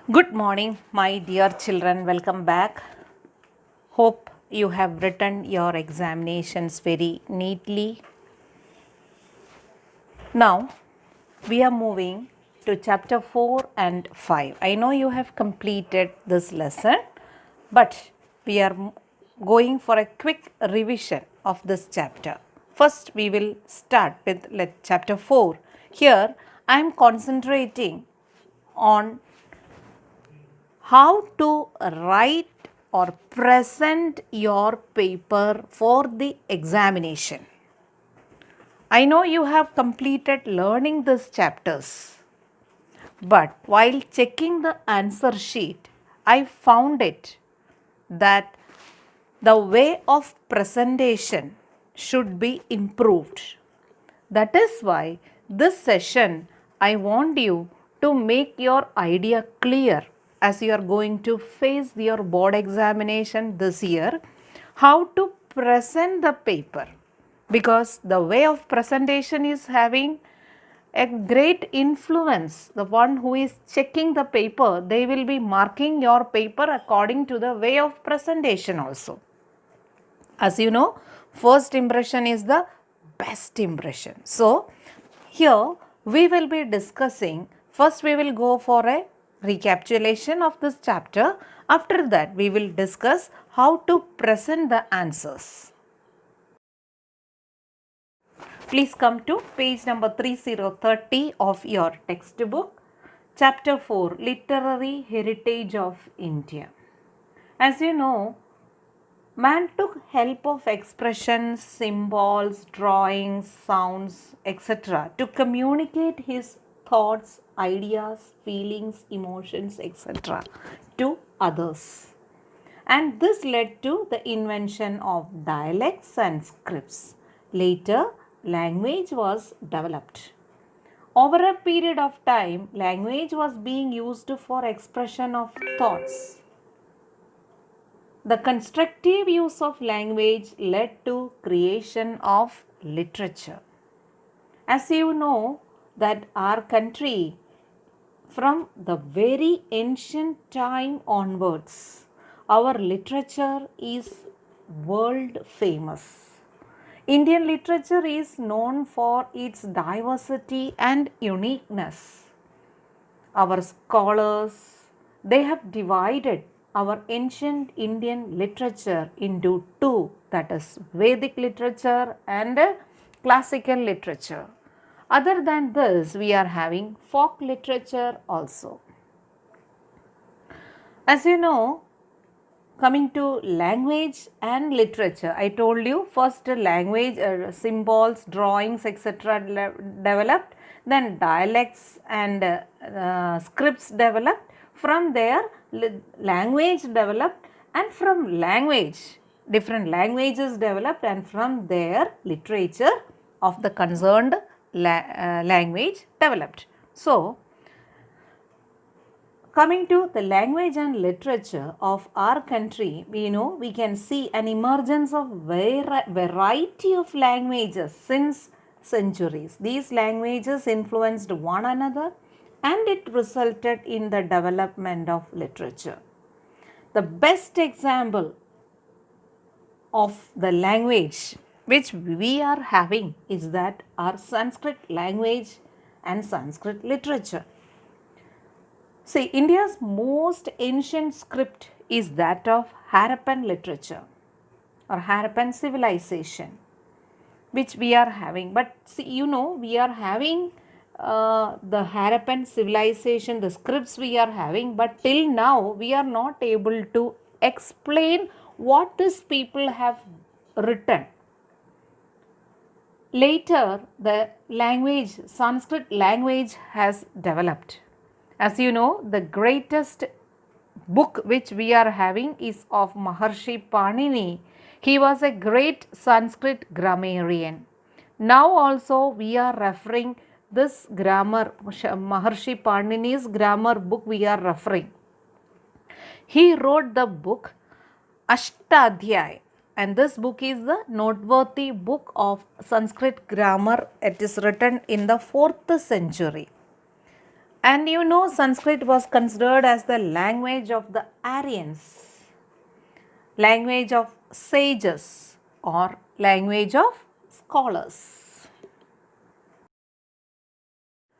Good morning, my dear children. Welcome back. Hope you have written your examinations very neatly. Now, we are moving to chapter 4 and 5. I know you have completed this lesson, but we are going for a quick revision of this chapter. First, we will start with chapter 4. Here, I am concentrating on how to write or present your paper for the examination. I know you have completed learning these chapters, but while checking the answer sheet, I found it that the way of presentation should be improved. That is why this session I want you to make your idea clear as you are going to face your board examination this year, how to present the paper, because the way of presentation is having a great influence. The one who is checking the paper, they will be marking your paper according to the way of presentation also. As you know, first impression is the best impression. So, here we will be discussing, first we will go for a recapitulation of this chapter. After that, we will discuss how to present the answers. Please come to page number 3030 of your textbook, chapter 4, Literary Heritage of India. As you know, man took help of expressions, symbols, drawings, sounds, etc. to communicate his thoughts, ideas, feelings, emotions, etc. to others. And this led to the invention of dialects and scripts. Later, language was developed. Over a period of time, language was being used for expression of thoughts. The constructive use of language led to creation of literature. As you know that our country, from the very ancient time onwards, our literature is world famous. Indian literature is known for its diversity and uniqueness. Our scholars, they have divided our ancient Indian literature into two, that is Vedic literature and classical literature. Other than this, we are having folk literature also. As you know, coming to language and literature, I told you first language, symbols, drawings, etc. developed, then dialects and scripts developed. From there, language developed, and from language, different languages developed, and from there, literature of the concerned language developed. So, coming to the language and literature of our country, we can see an emergence of variety of languages since centuries. These languages influenced one another and it resulted in the development of literature. The best example of the language which we are having is that our Sanskrit language and Sanskrit literature. See, India's most ancient script is that of Harappan literature or Harappan civilization, which we are having. But see, we are having the Harappan civilization, the scripts we are having, but till now we are not able to explain what these people have written. Later, the language, Sanskrit language has developed. As you know, the greatest book which we are having is of Maharshi Panini. He was a great Sanskrit grammarian. Now also we are referring this grammar, Maharshi Panini's grammar book we are referring. He wrote the book Ashtadhyay, and this book is the noteworthy book of Sanskrit grammar. It is written in the 4th century. And you know, Sanskrit was considered as the language of the Aryans, language of sages, or language of scholars.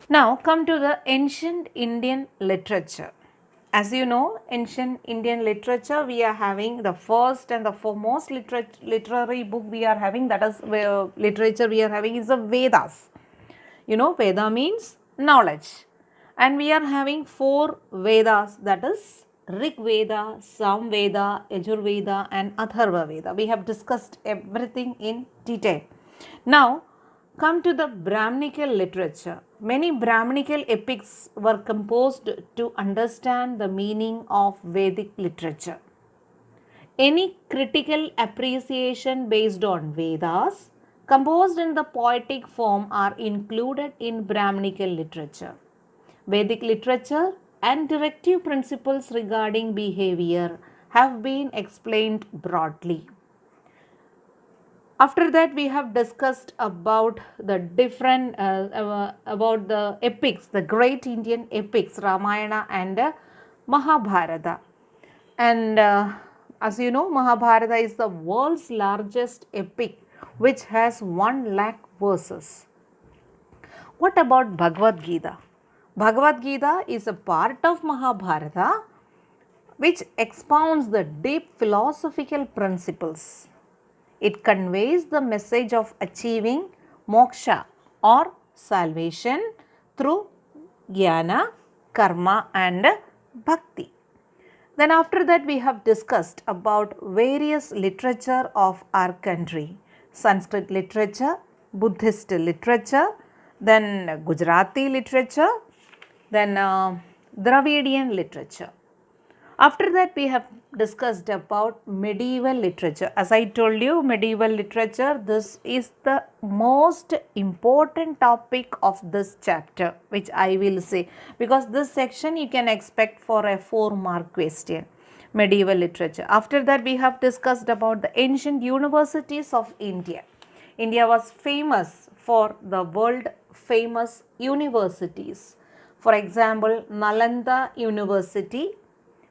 Now come to the ancient Indian literature. As you know, ancient Indian literature, we are having the first and the foremost literary book we are having, that is literature we are having, is the Vedas. You know, Veda means knowledge. And we are having 4 Vedas, that is Rig Veda, Sam Veda, Yajur Veda and Atharva Veda. We have discussed everything in detail. Now, come to the Brahminical literature. Many Brahminical epics were composed to understand the meaning of Vedic literature. Any critical appreciation based on Vedas composed in the poetic form are included in Brahminical literature. Vedic literature and directive principles regarding behavior have been explained broadly. After that, we have discussed about the different about the epics, the great Indian epics, Ramayana and Mahabharata. And as you know, Mahabharata is the world's largest epic, which has 1 lakh verses. What about Bhagavad Gita? Bhagavad Gita is a part of Mahabharata which expounds the deep philosophical principles. It conveys the message of achieving moksha or salvation through jnana, karma and bhakti. Then after that, we have discussed about various literature of our country. Sanskrit literature, Buddhist literature, then Gujarati literature, then Dravidian literature. After that, we have discussed about medieval literature. As I told you, medieval literature, this is the most important topic of this chapter, which I will say, because this section you can expect for a 4-mark question, medieval literature. After that, we have discussed about the ancient universities of India. India was famous for the world famous universities. For example, Nalanda University,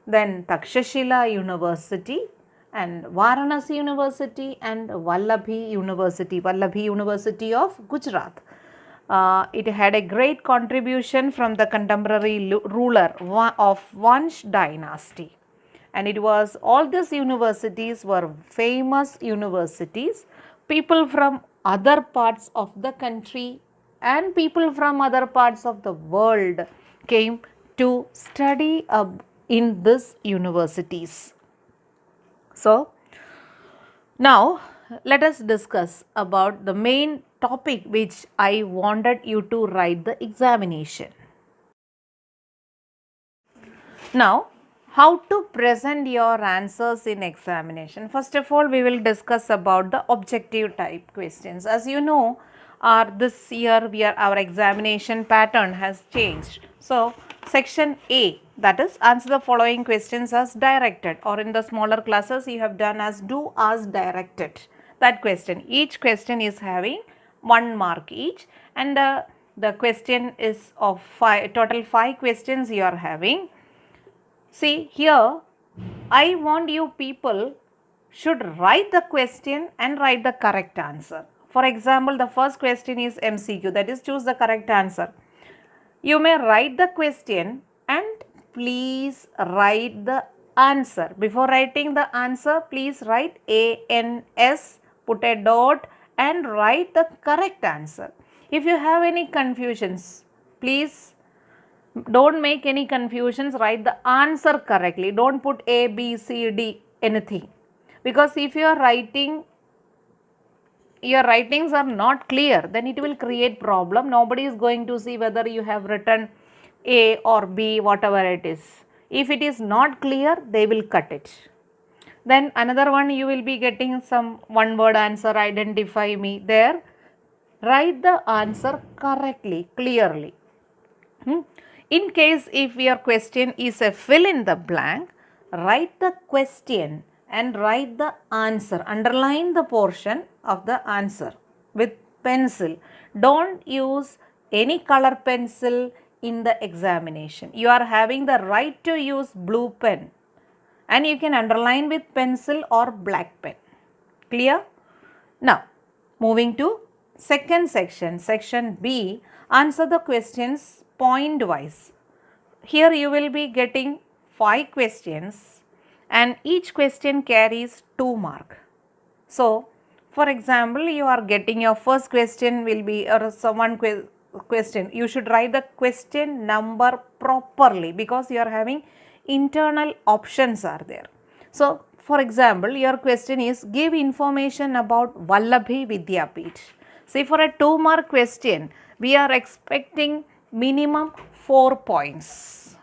then Takshashila University and Varanasi University and Vallabhi University of Gujarat. It had a great contribution from the contemporary ruler of Vansh dynasty. And it was, all these universities were famous universities. People from other parts of the country and people from other parts of the world came to study in these universities. So, now let us discuss about the main topic which I wanted you to write the examination. Now, how to present your answers in examination. First of all, we will discuss about the objective type questions. As you know, this year our examination pattern has changed. So, section A, that is answer the following questions as directed, or in the smaller classes you have done as do as directed. That question, each question is having 1 mark each, and the question is of total 5 questions you are having. See here, I want you people should write the question and write the correct answer. For example, the first question is MCQ, that is choose the correct answer. You may write the question and please write the answer. Before writing the answer, please write ANS, put a dot and write the correct answer. If you have any confusions, please don't make any confusions, write the answer correctly. Don't put A, B, C, D, anything. Because if your writings are not clear, then it will create problem. Nobody is going to see whether you have written A or B, whatever it is. If it is not clear, they will cut it. Then another one, you will be getting some 1-word answer, identify me. There, write the answer correctly, clearly. In case if your question is a fill in the blank, write the question and write the answer. Underline the portion of the answer with pencil. Don't use any color pencil, in the examination. You are having the right to use blue pen and you can underline with pencil or black pen. Clear? Now, moving to second section, section B, answer the questions point wise. Here you will be getting 5 questions and each question carries 2 marks. So, for example, you are getting your first question will be or someone question. You should write the question number properly because you are having internal options are there. So, for example, your question is give information about Vallabhi Vidyapeeth. See, for a 2 mark question, we are expecting minimum 4 points.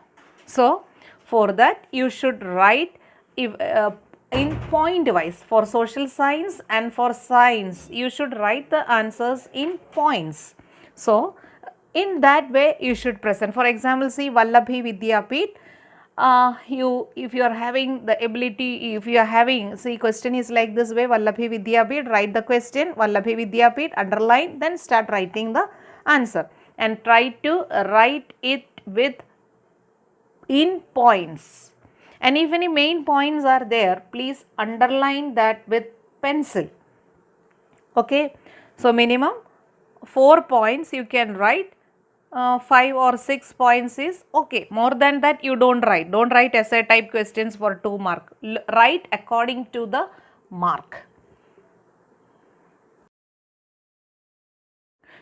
So, for that you should write in point wise. For social science and for science, you should write the answers in points. So, in that way you should present. For example, see Vallabhi Vidyapeeth. If you are having the ability, if you are having, see question is like this way, Vallabhi Vidyapeeth, write the question, Vallabhi Vidyapeeth, underline, then start writing the answer and try to write it with in points. And if any main points are there, please underline that with pencil. Okay, so minimum 4 points you can write. 5 or 6 points is okay. More than that you don't write. Don't write essay type questions for 2 mark. Write according to the mark.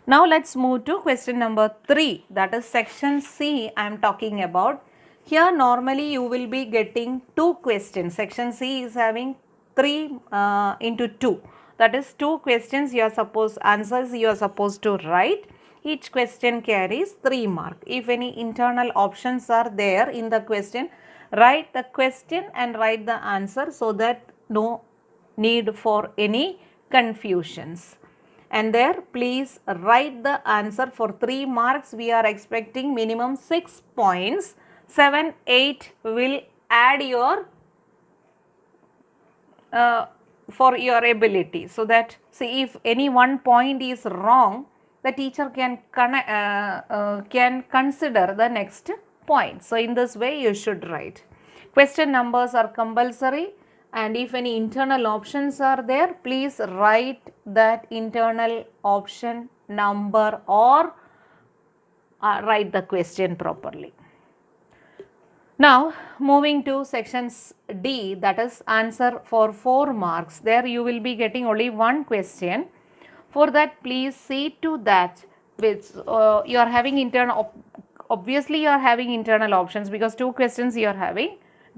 Now let's move to question number 3, that is section C I am talking about. Here normally you will be getting 2 questions. Section C is having 3 into 2. That is 2 questions answers you are supposed to write. Each question carries 3 marks. If any internal options are there in the question, write the question and write the answer so that no need for any confusions. And there please write the answer for 3 marks. We are expecting minimum 6 points. 7, 8 will add your for your ability. So that, see, if any 1 point is wrong, the teacher can consider the next point. So, in this way you should write. Question numbers are compulsory and if any internal options are there, please write that internal option number or write the question properly. Now, moving to sections D, that is answer for 4 marks. There you will be getting only 1 question. For that, please see to that which you are having internal, obviously you are having internal options because 2 questions you are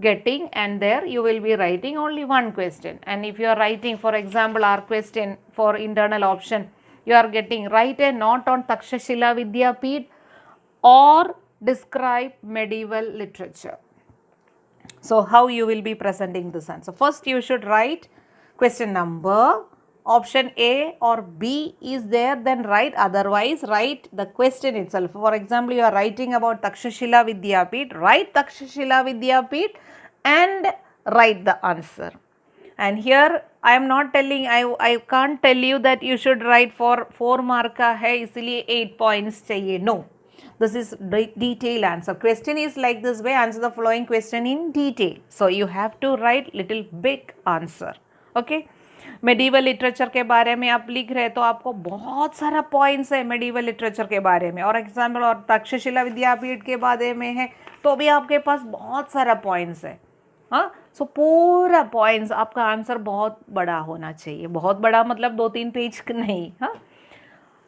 getting and there you will be writing only 1 question. And if you are writing, for example, our question for internal option, you are getting write a note on Takshashila Vidyapeeth or describe medieval literature. So, how you will be presenting this answer? First, you should write question number. Option A or B is there, then write. Otherwise, write the question itself. For example, you are writing about Takshashila Vidyapeeth. Write Takshashila Vidyapeeth and write the answer. And here I am not telling, I can't tell you that you should write for 4 mark ka hai isliye 8 points chahiye. No. This is detailed answer. Question is like this way, answer the following question in detail. So, you have to write little big answer. Okay. Medieval literature के बारे में आप लिख रहे तो आपको बहुत सारा पॉइंट्स है मेडिवल लिटरेचर के बारे में और एग्जाम्पल और तक्षशिला विद्यापीठ के बारे में है तो भी आपके पास बहुत सारा पॉइंट्स है. हाँ, सो पूरा पॉइंट्स आपका आंसर बहुत बड़ा होना चाहिए. बहुत बड़ा मतलब 2-3 पेज नहीं. हाँ,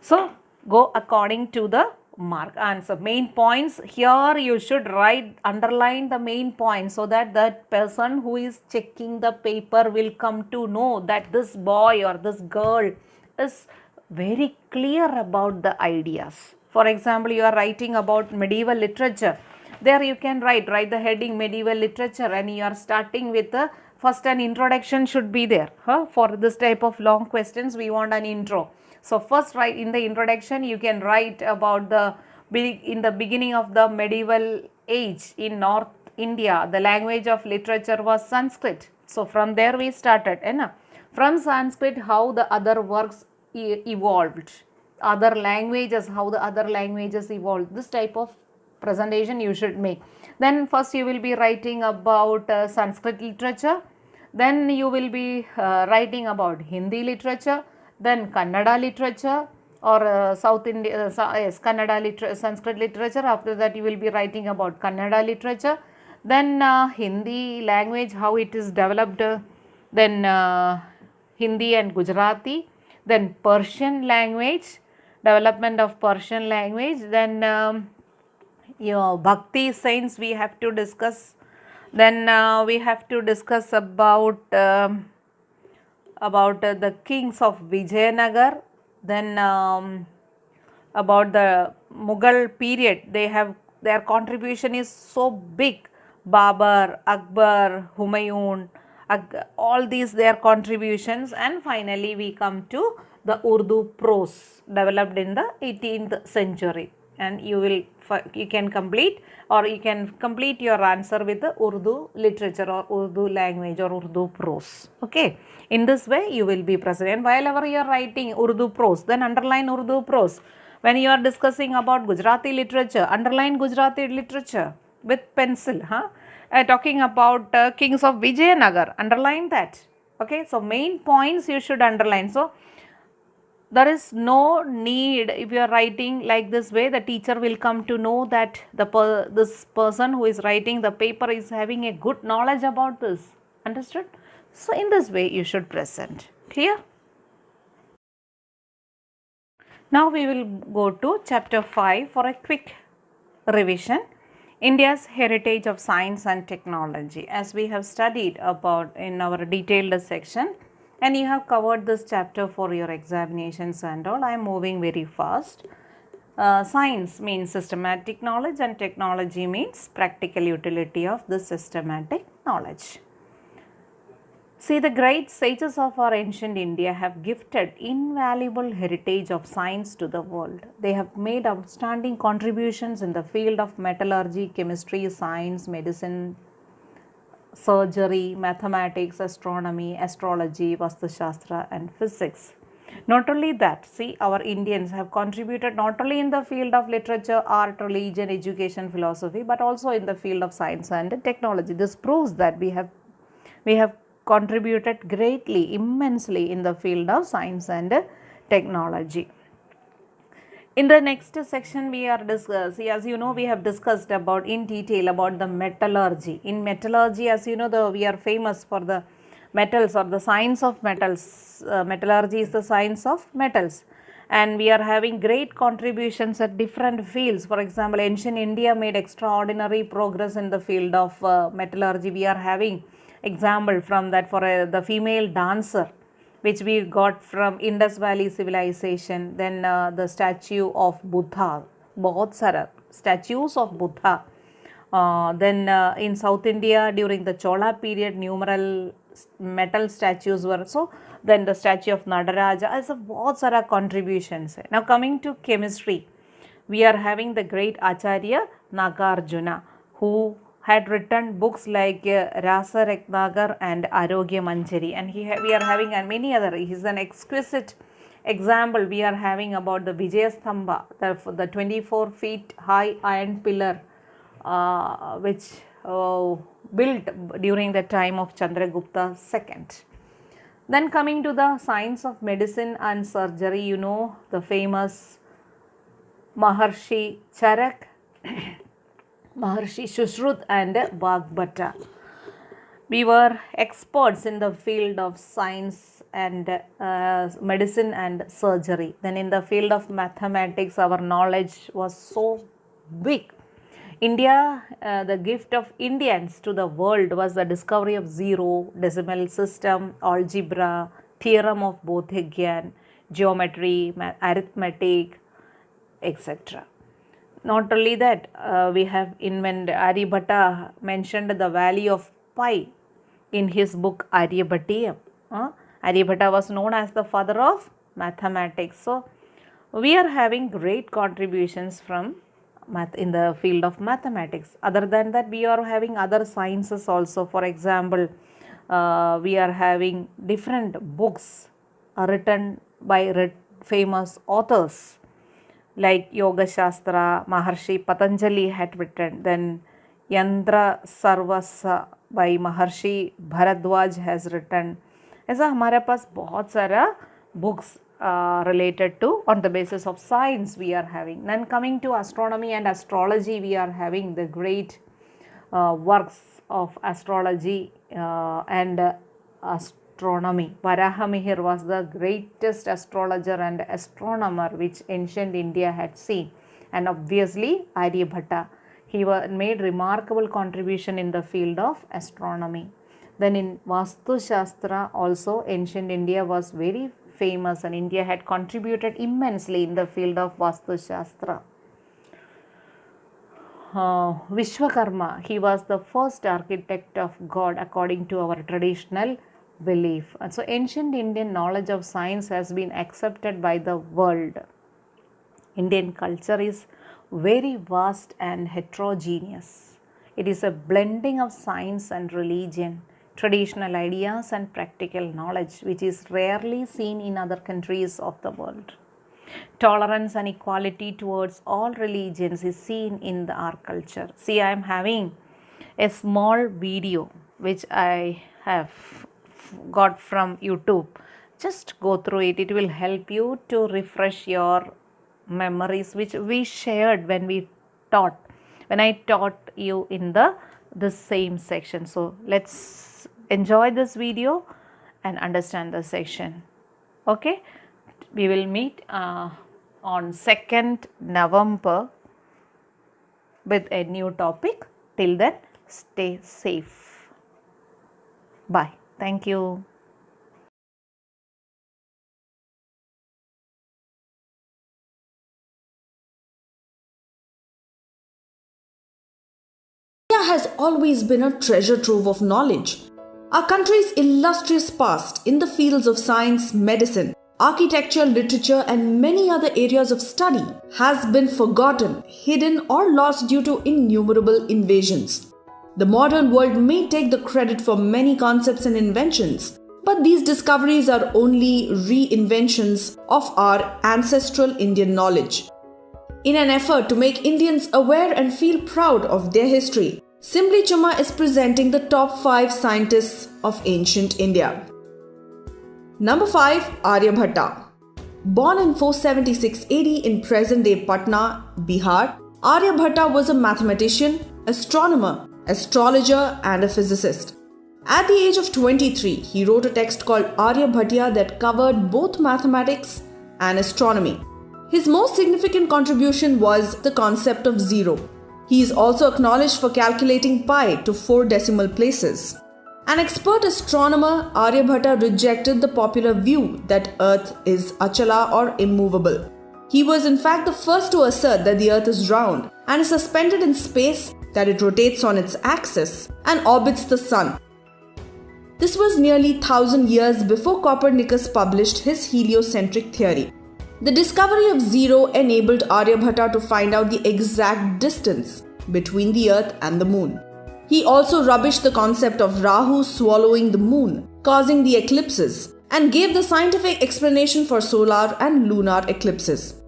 so go according to the mark answer. Main points here you should write, underline the main points so that that person who is checking the paper will come to know that this boy or this girl is very clear about the ideas. For example, you are writing about medieval literature. There you can write the heading medieval literature and you are starting with the first an introduction should be there. For this type of long questions we want an intro. So, first write in the introduction you can write about in the beginning of the medieval age in North India, the language of literature was Sanskrit. So, from there we started. From Sanskrit how the other works evolved, other languages, how the other languages evolved. This type of presentation you should make. Then first you will be writing about Sanskrit literature, then you will be writing about Hindi literature, then Kannada literature or South India, yes, Kannada Sanskrit literature. After that you will be writing about Kannada literature, then Hindi language, how it is developed, then Hindi and Gujarati, then Persian language, development of Persian language, then Bhakti saints we have to discuss, then we have to discuss about the kings of Vijayanagar, then about the Mughal period. Their contribution is so big. Babar, Akbar, Humayun, all these their contributions, and finally we come to the Urdu prose developed in the 18th century, and you can complete your answer with the Urdu literature or Urdu language or Urdu prose. Okay, in this way you will be present, and whenever you are writing Urdu prose, then underline Urdu prose. When you are discussing about Gujarati literature, underline Gujarati literature with pencil. Talking about kings of Vijayanagar, underline that. Okay, so main points you should underline. So there is no need, if you are writing like this way, the teacher will come to know that this person who is writing the paper is having a good knowledge about this. Understood? So in this way you should present. Clear? Now we will go to chapter 5 for a quick revision. India's heritage of science and technology, as we have studied about in our detailed section, and you have covered this chapter for your examinations and all. I am moving very fast. Science means systematic knowledge and technology means practical utility of the systematic knowledge. See, the great sages of our ancient India have gifted invaluable heritage of science to the world. They have made outstanding contributions in the field of metallurgy, chemistry, science, medicine, surgery, mathematics, astronomy, astrology, Vastu Shastra and physics. Not only that, see, our Indians have contributed not only in the field of literature, art, religion, education, philosophy, but also in the field of science and technology. This proves that we have contributed greatly, immensely in the field of science and technology. In the next section we are discussing, as you know, we have discussed about in detail about the metallurgy. In metallurgy, as you know, we are famous for the metals or the science of metals. Metallurgy is the science of metals, and we are having great contributions at different fields. For example, ancient India made extraordinary progress in the field of metallurgy. We are having example from that for the female dancer, which we got from Indus Valley civilization. Then the statue of Buddha, bahut sara statues of Buddha. Then in South India during the Chola period, numerous metal statues were. So then the statue of Nadaraja, as of bahut sara contributions. Now coming to chemistry, we are having the great Acharya Nagarjuna, who had written books like Rasa Ratnagar and Arogya Manjari, and we are having many other. He is an exquisite example. We are having about the Vijayastamba, the 24 feet high iron pillar which built during the time of Chandragupta II. Then coming to the science of medicine and surgery, you know the famous Maharshi Charak, Maharshi Shushruta and Bhagbhata. We were experts in the field of science and medicine and surgery. Then in the field of mathematics, our knowledge was so big. India, the gift of Indians to the world was the discovery of zero, decimal system, algebra, theorem of Bodhigyan, geometry, arithmetic, etc. Not only that, we have invented, Aryabhatta mentioned the value of pi in his book Aryabhatiyam. Aryabhatta was known as the father of mathematics. So we are having great contributions from in the field of mathematics. Other than that, we are having other sciences also. For example, we are having different books written by famous authors. like Yoga Shastra, Maharshi Patanjali had written, then Yantra Sarvasa by Maharshi Bharadwaj has written. ऐसा हमारे पास बहुत सारा books related to on the basis of science we are having. Then coming to astronomy and astrology, we are having the great works of astrology and astronomy. Varahamihir was the greatest astrologer and astronomer which ancient India had seen, and obviously Aryabhatta. He made remarkable contribution in the field of astronomy. Then in Vastu Shastra also ancient India was very famous, and India had contributed immensely in the field of Vastu Shastra. Vishwakarma, he was the first architect of God according to our traditional belief. And so ancient Indian knowledge of science has been accepted by the world. Indian culture is very vast and heterogeneous. It is a blending of science and religion, traditional ideas and practical knowledge, which is rarely seen in other countries of the world. Tolerance and equality towards all religions is seen in our culture. See, I am having a small video which I have got from YouTube. Just go through it. It will help you to refresh your memories which we shared when I taught you in the same section. So let's enjoy this video and understand the section. Okay, we will meet on 2nd November with a new topic. Till then, stay safe. Bye. Thank you. India has always been a treasure trove of knowledge. Our country's illustrious past in the fields of science, medicine, architecture, literature, and many other areas of study has been forgotten, hidden, or lost due to innumerable invasions. The modern world may take the credit for many concepts and inventions, but these discoveries are only reinventions of our ancestral Indian knowledge. In an effort to make Indians aware and feel proud of their history, Simply Chuma is presenting the top 5 scientists of ancient India. Number 5. Aryabhatta. Born in 476 AD in present-day Patna, Bihar, Aryabhatta was a mathematician, astronomer, astrologer, and a physicist. At the age of 23, he wrote a text called Aryabhatiya that covered both mathematics and astronomy. His most significant contribution was the concept of zero. He is also acknowledged for calculating pi to 4 decimal places. An expert astronomer, Aryabhatta rejected the popular view that Earth is achala or immovable. He was in fact the first to assert that the Earth is round and is suspended in space, that it rotates on its axis and orbits the Sun. This was nearly 1000 years before Copernicus published his heliocentric theory. The discovery of zero enabled Aryabhatta to find out the exact distance between the Earth and the Moon. He also rubbished the concept of Rahu swallowing the Moon, causing the eclipses, and gave the scientific explanation for solar and lunar eclipses.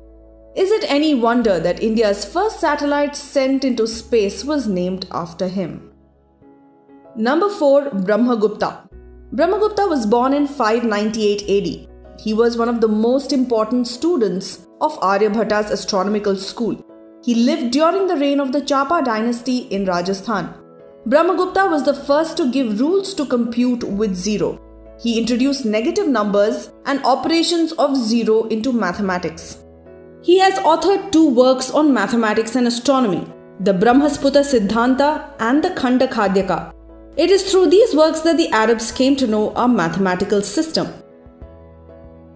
Is it any wonder that India's first satellite sent into space was named after him? Number 4. Brahmagupta. Brahmagupta was born in 598 AD. He was one of the most important students of Aryabhatta's astronomical school. He lived during the reign of the Chapa dynasty in Rajasthan. Brahmagupta was the first to give rules to compute with zero. He introduced negative numbers and operations of zero into mathematics. He has authored 2 works on mathematics and astronomy, the Brahmasputa Siddhanta and the Khanda Khadyaka. It is through these works that the Arabs came to know our mathematical system.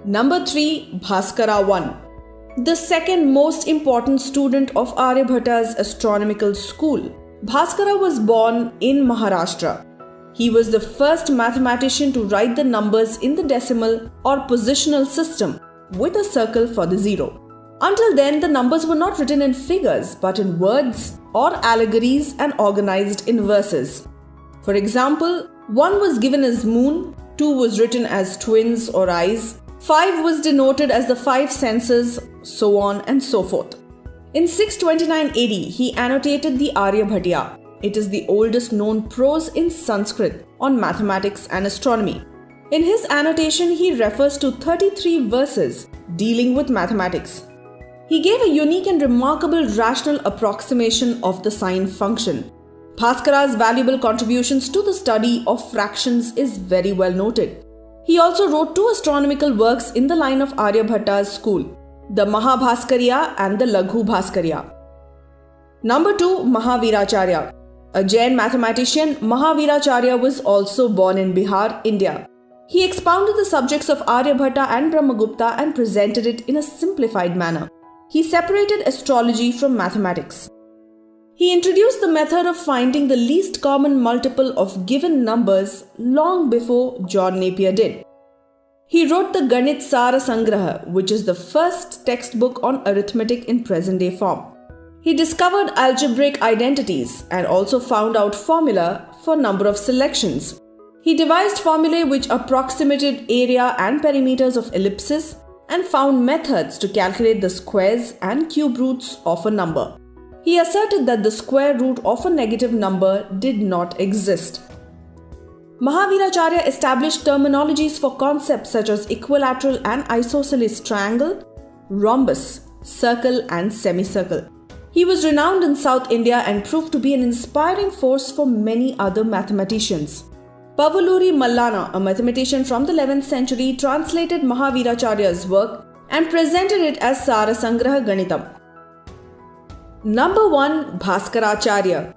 Number 3. Bhaskara I. The second most important student of Aryabhatta's astronomical school, Bhaskara was born in Maharashtra. He was the first mathematician to write the numbers in the decimal or positional system with a circle for the zero. Until then, the numbers were not written in figures but in words or allegories and organized in verses. For example, 1 was given as moon, 2 was written as twins or eyes, 5 was denoted as the 5 senses, so on and so forth. In 629 AD, he annotated the Aryabhatiya. It is the oldest known prose in Sanskrit on mathematics and astronomy. In his annotation, he refers to 33 verses dealing with mathematics. He gave a unique and remarkable rational approximation of the sine function. Bhaskara's valuable contributions to the study of fractions is very well noted. He also wrote 2 astronomical works in the line of Aryabhatta's school, the Mahabhaskariya and the Laghu Bhaskariya. Number 2, Mahaviracharya. A Jain mathematician, Mahaviracharya was also born in Bihar, India. He expounded the subjects of Aryabhatta and Brahmagupta and presented it in a simplified manner. He separated astrology from mathematics. He introduced the method of finding the least common multiple of given numbers long before John Napier did. He wrote the Ganit Sara Sangraha, which is the first textbook on arithmetic in present-day form. He discovered algebraic identities and also found out formula for number of selections. He devised formulae which approximated area and perimeters of ellipses and found methods to calculate the squares and cube roots of a number. He asserted that the square root of a negative number did not exist. Mahaviracharya established terminologies for concepts such as equilateral and isosceles triangle, rhombus, circle and semicircle. He was renowned in South India and proved to be an inspiring force for many other mathematicians. Pavuluri Mallana, a mathematician from the 11th century, translated Mahaviracharya's work and presented it as Sara Sangraha Ganitam. Number 1, Bhaskaracharya.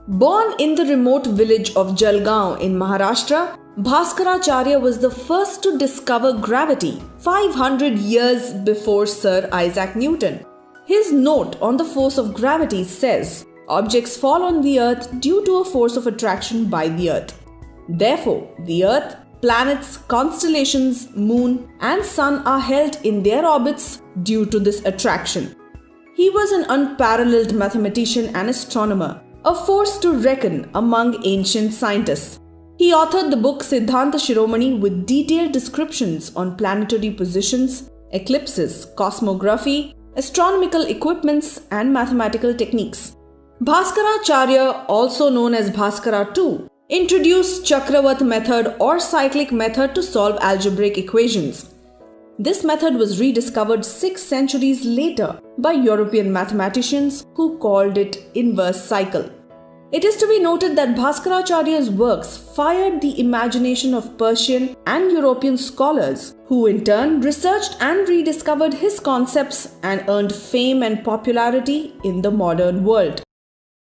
Born in the remote village of Jalgaon in Maharashtra, Bhaskaracharya was the first to discover gravity 500 years before Sir Isaac Newton. His note on the force of gravity says, objects fall on the earth due to a force of attraction by the earth. Therefore, the earth, planets, constellations, moon and sun are held in their orbits due to this attraction. He was an unparalleled mathematician and astronomer, a force to reckon among ancient scientists. He authored the book Siddhanta Shiromani with detailed descriptions on planetary positions, eclipses, cosmography, astronomical equipments and mathematical techniques. Bhaskaracharya, also known as Bhaskara II, introduced Chakravarti method or cyclic method to solve algebraic equations. This method was rediscovered 6 centuries later by European mathematicians who called it inverse cycle. It is to be noted that Bhaskaracharya's works fired the imagination of Persian and European scholars, who in turn researched and rediscovered his concepts and earned fame and popularity in the modern world.